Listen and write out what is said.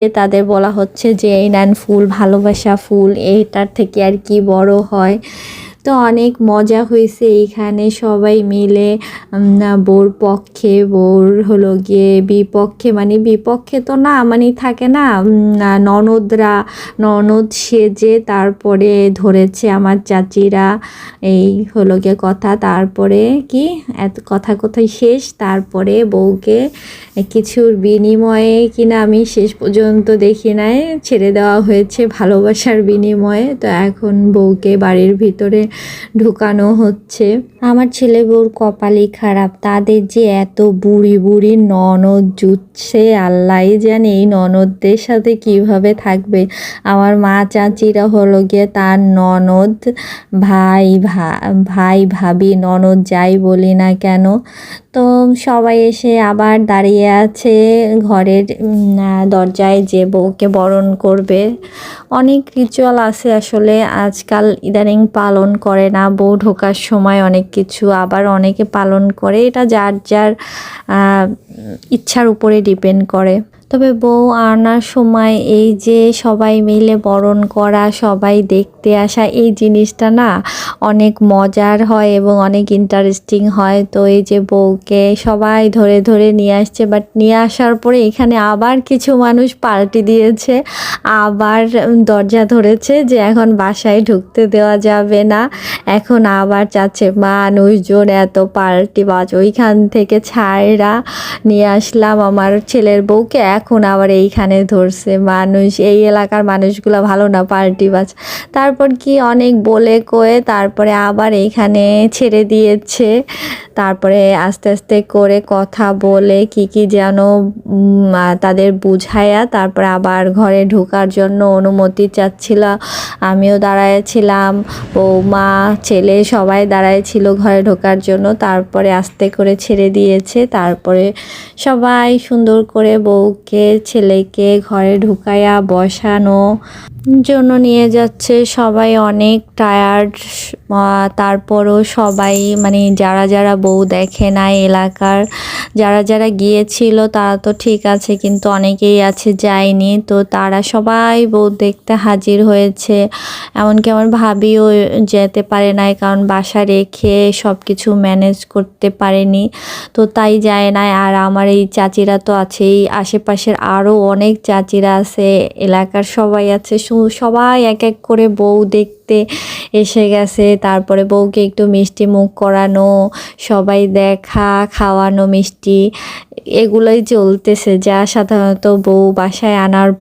তাদের বলা হচ্ছে যে এই নেন ফুল, ভালোবাসা ফুল, এইটার থেকে আর কি বড় হয়। তো অনেক মজা হয়েছে এইখানে সবাই মিলে। বউর পক্ষে, বউর হলো গিয়ে বিপক্ষে, মানে বিপক্ষে তো না, মানে থাকে না ননদরা, ননদ সেজে তারপরে ধরেছে আমার চাচিরা। এই হলো গিয়ে কথা। তারপরে কি এত কথা কোথায় শেষ, তারপরে বউকে কিছুর বিনিময়ে কিনা আমি শেষ পর্যন্ত দেখি নাই, ছেড়ে দেওয়া হয়েছে ভালোবাসার বিনিময়ে। তো এখন বউকে বাড়ির ভিতরে ঢুকানো হচ্ছে। আমার ছেলে বউর কপালই খারাপ, তাদের যে এত বুড়ি বুড়ি ননদ জুটছে, আল্লাহ জানে এই ননদদের সাথে কিভাবে থাকবে। আমার মা চাচিরা হলো গিয়ে তার ননদ, ভাই ভাবি ননদ যাই বলি না কেন। তো সবাই এসে আবার দাঁড়িয়ে আছে ঘরের দরজায়, যে বউকে বরণ করবে। অনেক রিচুয়াল আছে আসলে, আজকাল ইদানিং পালন করে না, বউ ঢোকার সময় অনেক কিছু, আবার অনেকে পালন করে, এটা যার যার ইচ্ছার উপরে ডিপেন্ড করে। তবে বউ আনার সময় এই যে সবাই মিলে বরণ করা, সবাই দেখতে আসা, এই জিনিসটা না অনেক মজার হয় এবং অনেক ইন্টারেস্টিং হয়। তো এই যে বউকে সবাই ধরে ধরে নিয়ে আসছে, বাট নিয়ে আসার পরে এখানে আবার কিছু মানুষ পাল্টি দিয়েছে, আবার দরজা ধরেছে যে এখন বাসায় ঢুকতে দেওয়া যাবে না। এখন আবার চাচ্ছে মানুষজন এত পাল্টি বাজ, ওইখান থেকে ছায়রা নিয়ে আসলাম আমার ছেলের বউকে, এখন আবার এইখানে ধরছে। মানুষ, এই এলাকার মানুষগুলো ভালো না, পাল্টি বাজ। তারপর কি অনেক বলে কয়ে তারপরে আবার এইখানে ছেড়ে দিয়েছে। তারপরে আস্তে আস্তে করে কথা বলে কি যেন তাদের বুঝায়া তারপরে আবার ঘরে ঢোকার জন্য অনুমতি চাচ্ছিল। আমিও দাঁড়ায়েছিলাম, বৌমা ছেলে সবাই দাঁড়ায়ছিল ঘরে ঢোকার জন্য। তারপরে আস্তে করে ছেড়ে দিয়েছে, তারপরে সবাই সুন্দর করে বউকে ছেলেকে ঘরে ঢুকায়া বসানো জন্য নিয়ে যাচ্ছে। সবাই অনেক টায়ার্ড, তারপরও সবাই, মানে যারা যারা বউ দেখে নাই এলাকার, যারা যারা গিয়েছিল তারা তো ঠিক আছে, কিন্তু অনেকেই আছে যায়নি, তো তারা সবাই বউ দেখতে হাজির হয়েছে। এমনকি আমার ভাবিও যেতে পারে নাই, কারণ বাসা রেখে সব কিছু ম্যানেজ করতে পারেনি, তো তাই যায় নাই। আর আমার এই চাচিরা তো আছেই, আশেপাশের আরও অনেক চাচিরা আছে, এলাকার সবাই আছে, সবাই এক এক করে বউ দেখতে এসে গেছে। তারপরে বউকে একটু মিষ্টি মুখ করানো, সবাই দেখা, খাওয়ানো মিষ্টি, এগুলোই চলতেছে যা সাধারণত বউ বাসায় আনার